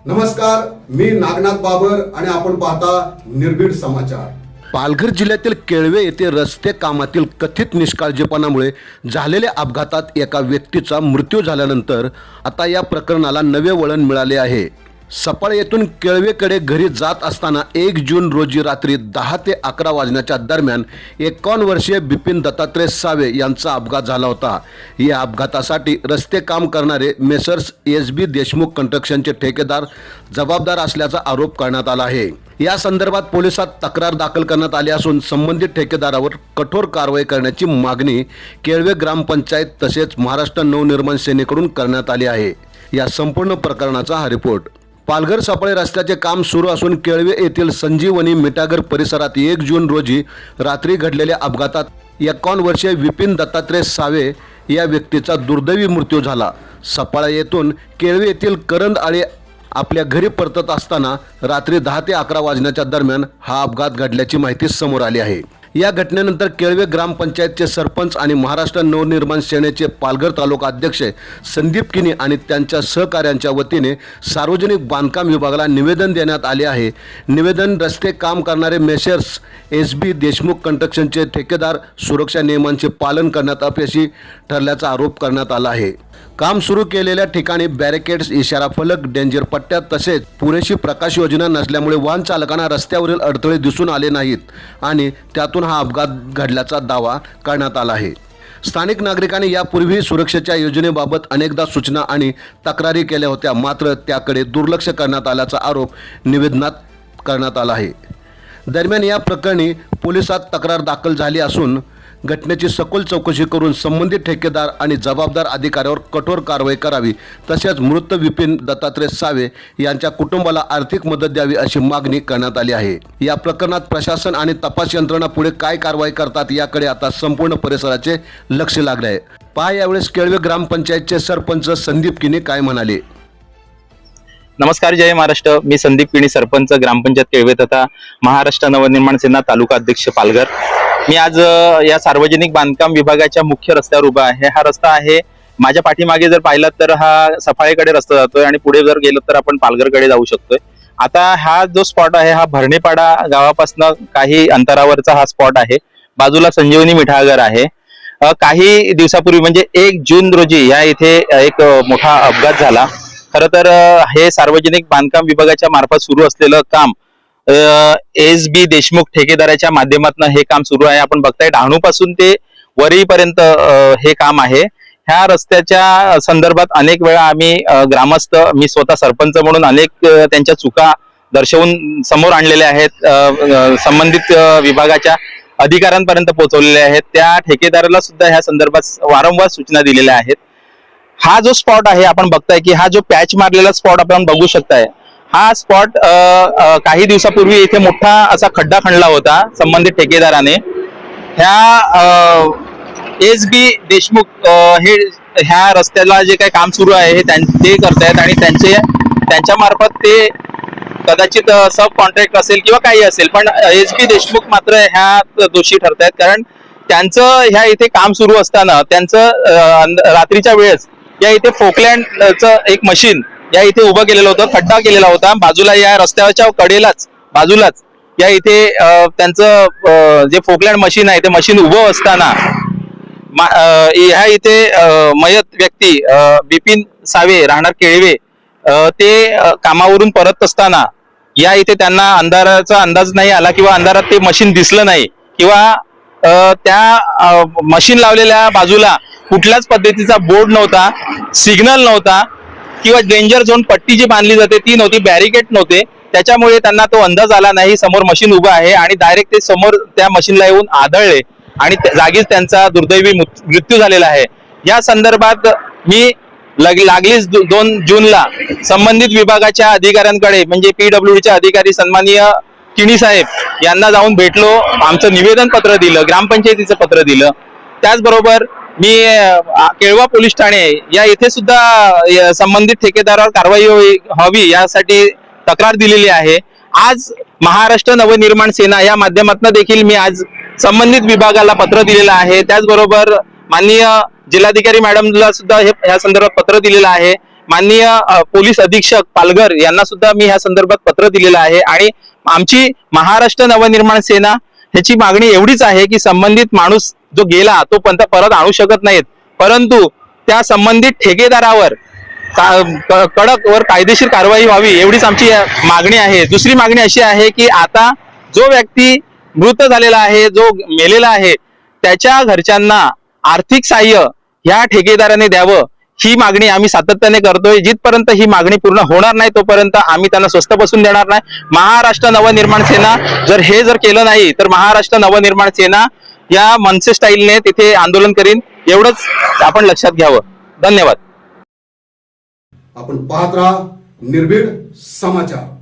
नमस्कार, मी नागनाथ बाबर आणि आपण पाहता निर्भीड समाचार। पालघर जिल्ह्यातील केळवे येथे रस्ते कामातील कथित निष्काळजीपणामुळे झालेल्या अपघातात एका व्यक्तीचा मृत्यू झाल्यानंतर आता या प्रकरणाला नवे वळण मिळाले आहे। सफाळे येथून केळवेकडे घरी जात असताना 1 जून रोजी रात्री 10 ते 11 वाजण्याच्या दरम्यान 51 वर्षीय बिपिन दत्तात्रय सावे यांचा अपघात झाला होता। या अपघातासाठी रस्ते काम करणारे मेसर्स SB देशमुख कंस्ट्रक्शनचे ठेकेदार जबाबदार असल्याचा आरोप करण्यात आला आहे। या संदर्भात पोलिसात तक्रार दाखल करण्यात आली असून संबंधित ठेकेदारावर कठोर कारवाई करण्याची मागणी केळवे ग्रामपंचायत तसेच महाराष्ट्र नवनिर्माण सेनेकडून करण्यात आली आहे। या संपूर्ण प्रकरणाचा हा रिपोर्ट। पालघर सफाळे रस्त्याचे काम सुरू असून केळवे येथील संजीवनी मिठागर परिसरात 1 जून रोजी रात्री घडलेल्या अपघातात 51 वर्षीय विपिन दत्तात्रय सावे या व्यक्तीचा दुर्दैवी मृत्यू झाला। सफाळे येथून केळवे येथील करंद आळे आपल्या घरी परतत असताना रात्री 10 ते 11 वाजण्याच्या दरम्यान हा अपघात घडल्याची माहिती समोर आली आहे। या घटनेनंतर केळवे ग्रामपंचायतचे सरपंच आणि महाराष्ट्र नवनिर्माण सेनेचे पालघर तालुका अध्यक्ष संदीप किनी आणि त्यांच्या सहकाऱ्यांच्या वतीने सार्वजनिक बांधकाम विभागाला निवेदन देण्यात आले आहे। निवेदन रस्ते काम करणारे मेसर्स SB देशमुख कंस्ट्रक्शनचे ठेकेदार सुरक्षा नियमांचे पालन करण्यात अपयशी ठरल्याचा आरोप करण्यात आला आहे। काम सुरू केलेल्या ठिकाणी बॅरिकेड्स, इशारा फलक, डेंजर पट्ट्या तसेच पुरेशी प्रकाश योजना नसल्यामुळे वाहन चालकांना रस्त्यावरील अडथळे दिसून आले नाहीत आणि त्यातून हा अपघात घडल्याचा दावा करण्यात आला आहे। स्थानिक नागरिकांनी यापूर्वी सुरक्षेच्या योजनेबाबत अनेकदा सूचना आणि तक्रारी केल्या होत्या, मात्र त्याकडे दुर्लक्ष करण्यात आल्याचा आरोप निवेदनात करण्यात आला आहे। दरम्यान या प्रकरणी पोलिसात तक्रार दाखल झाली असून घटनेची सखोल चौकशी करून संबंधित ठेकेदार आणि जबाबदार अधिकाऱ्यावर कठोर कारवाई करावी तसेच मृत विपिन दत्तात्रय सावे यांच्या कुटुंबाला आर्थिक मदत द्यावी अशी मागणी करण्यात आली आहे। या प्रकरणात प्रशासन आणि तपास यंत्रणा पुढे काय कारवाई करतात याकडे आता संपूर्ण परिसराचे लक्ष लागले आहे। पहा यावेळेस केळवे ग्रामपंचायतचे सरपंच संदीप किनी काय म्हणाले। नमस्कार, जय महाराष्ट्र। मी संदीप किणी, सरपंच ग्रामपंचायत केळवे तथा महाराष्ट्र नवनिर्माण सेना तालुका अध्यक्ष पालघर। मी आज या सार्वजनिक बांधकाम विभागाच्या मुख्य रस्त्यावर उभा आहे। हा रस्ता आहे, माझ्या पाठीमागे जर पाहिलात तर हा सफाळेकडे रस्ता जातोय आणि पुढे जर गेलो तर आपण पालघरकडे जाऊ शकतोय। आता हा जो स्पॉट आहे हा भरणेपाडा गावापासून काही अंतरावरचा हा स्पॉट आहे। बाजूला संजीवनी मिठागर आहे। काही दिवसापूर्वी म्हणजे 1 जून रोजी या इथे एक मोठा अपघात झाला। खरं तर हे सार्वजनिक बांधकाम विभागाच्या मार्फत सुरू असलेलं काम SB देशमुख ठेकेदाराच्या माध्यमातून हे काम सुरू आहे। आपण बघताय डहाणूपासून ते वरीपर्यंत हे काम आहे। ह्या रस्त्याच्या संदर्भात अनेक वेळा आम्ही ग्रामस्थ, मी स्वतः सरपंच म्हणून अनेक त्यांच्या चुका दर्शवून समोर आणलेल्या आहेत, संबंधित विभागाच्या अधिकाऱ्यांपर्यंत पोहोचवलेल्या आहेत। त्या ठेकेदाराला सुद्धा ह्या संदर्भात वारंवार सूचना दिलेल्या आहेत। हा जो स्पॉट आहे आपण बघताय की हा जो पॅच मारलेला स्पॉट आपण बघू शकताय, हा स्पॉट काही दिवसापूर्वी इथे मोठा असा खड्डा खणला होता संबंधित ठेकेदाराने। ह्या SB देशमुख हे ह्या रस्त्याला जे काही काम सुरू आहे ते करतायत आणि त्यांच्या मार्फत ते कदाचित सब कॉन्ट्रॅक्ट असेल किंवा काही असेल, पण SB देशमुख मात्र ह्या दोषी ठरतायत। कारण त्यांचं ह्या इथे काम सुरू असताना त्यांचं रात्रीच्या वेळेस या इथे फोकलँडचं एक मशीन या इथे उभं केलेलं होतं, खड्डा केलेला होता बाजूला, या रस्त्याच्या कडेलाच बाजूलाच या इथे त्यांचं जे फोकलँड मशीन आहे ते मशीन उभं असताना ह्या इथे मयत व्यक्ती बिपिन सावे राहणार केळवे ते कामावरून परत असताना या इथे त्यांना अंधाराचा अंदाज नाही आला किंवा अंधारात ते मशीन दिसलं नाही किंवा त्या मशीन लावलेल्या बाजूला कुठल्याच पद्धतीचा बोर्ड नव्हता, सिग्नल नव्हता किंवा डेंजर झोन पट्टी जी बांधली जाते ती नव्हती, बॅरिकेड नव्हते। त्याच्यामुळे त्यांना तो अंदाज आला नाही समोर मशीन उभा आहे आणि डायरेक्ट ते समोर त्या मशीनला येऊन आदळले आणि जागीच त्यांचा दुर्दैवी मृत्यू झालेला आहे। या संदर्भात मी लागलीच 2 जूनला संबंधित विभागाच्या अधिकाऱ्यांकडे म्हणजे PWDचे अधिकारी सन्माननीय किणी साहेब यांना जाऊन भेटलो, आमचं निवेदन पत्र दिलं, ग्रामपंचायतीचं पत्र दिलं। त्याचबरोबर मी केळवा पोलीस ठाणे या इथे सुद्धा संबंधित ठेकेदारावर कारवाई व्हावी यासाठी तक्रार दिलेली आहे। आज महाराष्ट्र नवनिर्माण सेना या माध्यमातून देखील मी आज संबंधित विभागाला पत्र दिलेलं आहे। त्याचबरोबर माननीय जिल्हाधिकारी मॅडमला सुद्धा या संदर्भात पत्र दिलेलं आहे। माननीय पोलीस अधीक्षक पालघर यांना सुद्धा मी ह्या संदर्भात पत्र दिलेलं आहे आणि आमची महाराष्ट्र नवनिर्माण सेना ह्याची मागणी एवढीच आहे की संबंधित माणूस जो गेला तो परत आणू शकत नाहीत, परंतु त्या संबंधित ठेकेदारावर कडक वर कायदेशीर कारवाई व्हावी एवढीच आमची मागणी आहे. दुसरी मागणी अशी आहे की आता जो व्यक्ती मृत झालेला आहे, जो मेलेला आहे, त्याच्या घरच्यांना आर्थिक सहाय्य ह्या ठेकेदाराने द्यावं ही मागणी आम्ही सातत्याने करतोय. जिथपर्यंत ही मागणी पूर्ण होणार नाही तोपर्यंत आम्ही त्यांना स्वस्थ बसून देणार नाही. महाराष्ट्र नवनिर्माण सेना जर केलं नाही तर महाराष्ट्र नवनिर्माण सेना या मनसे स्टाईलने तिथे आंदोलन करीन, एवढंच आपण लक्षात घ्यावं. धन्यवाद. आपण पाहत राहा निर्भीड समाचार.